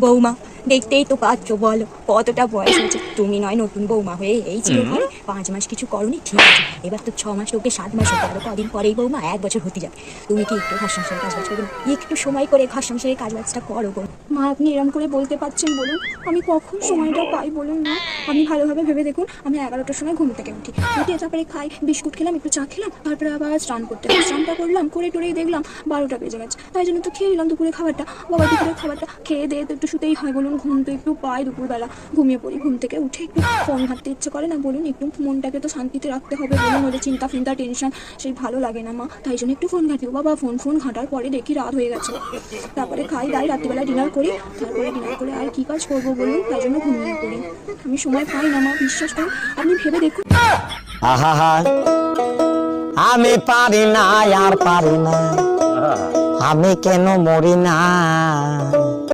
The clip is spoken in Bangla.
বৌমা, দেখতেই তো পাচ্ছ, বলো কতটা বয়স হয়েছে। তুমি নয় নতুন বৌমা হয়ে এই ছিল ঘরে 5 মাস কিছু করনি, ঠিক আছে। এবার তো 6 মাস লোকে 7 মাস হতে, আরো কদিন পরেই বৌমা 1 বছর হতে যাবে। তুমি কি একটু ঘর সংসারের কাজ বাজ করবে না? একটু সময় করে ঘর সংসারের কাজ বাজটা করো গো। মা, আপনি এরম করে বলতে পারছেন বলুন? আমি কখন সময়টা পাই বলুন না? আপনি ভালোভাবে ভেবে দেখুন, আমি 11টার সময় ঘুম থেকে উঠি, তারপরে খাই, বিস্কুট খেলাম, একটু চা খেলাম, তারপরে আবার স্নান করতে হয়, স্নানটা করলাম, করে টরেই দেখলাম 12টা বেজে গেছে। তাই জন্য তো খেয়ে নিলাম দুপুরে খাবারটা। বাবা, দুপুরের খাবারটা খেয়ে দিয়ে তো একটু শুতেই হয় বলুন, ঘুম তো একটু পাই দুপুরবেলা, ঘুমিয়ে পড়ি। ঘুম থেকে উঠে একটু ফোন ঘাঁটতে ইচ্ছে করে না বলুন? একটু মনটাকে তো শান্তিতে রাখতে হবে বলুন, ওদের চিন্তা ফিন্তা টেনশন সেই ভালো লাগে না মা, তাই জন্য একটু ফোন ঘাঁটি। বাবা, ফোন ঘাঁটার পরে দেখি রাত হয়ে গেছে, তারপরে খাই দাই, রাত্রিবেলা ডিনার করি, তারপরে ডিনার করে আর কি কাজ করবো বলুন? তাই জন্য ঘুমিয়ে পড়ি। আমি সময় পাই না মা, বিশ্বাস করুন, আপনি ভেবে দেখুন। আহা, আমি পারি না আর পারি না, আমি কেন মরি না।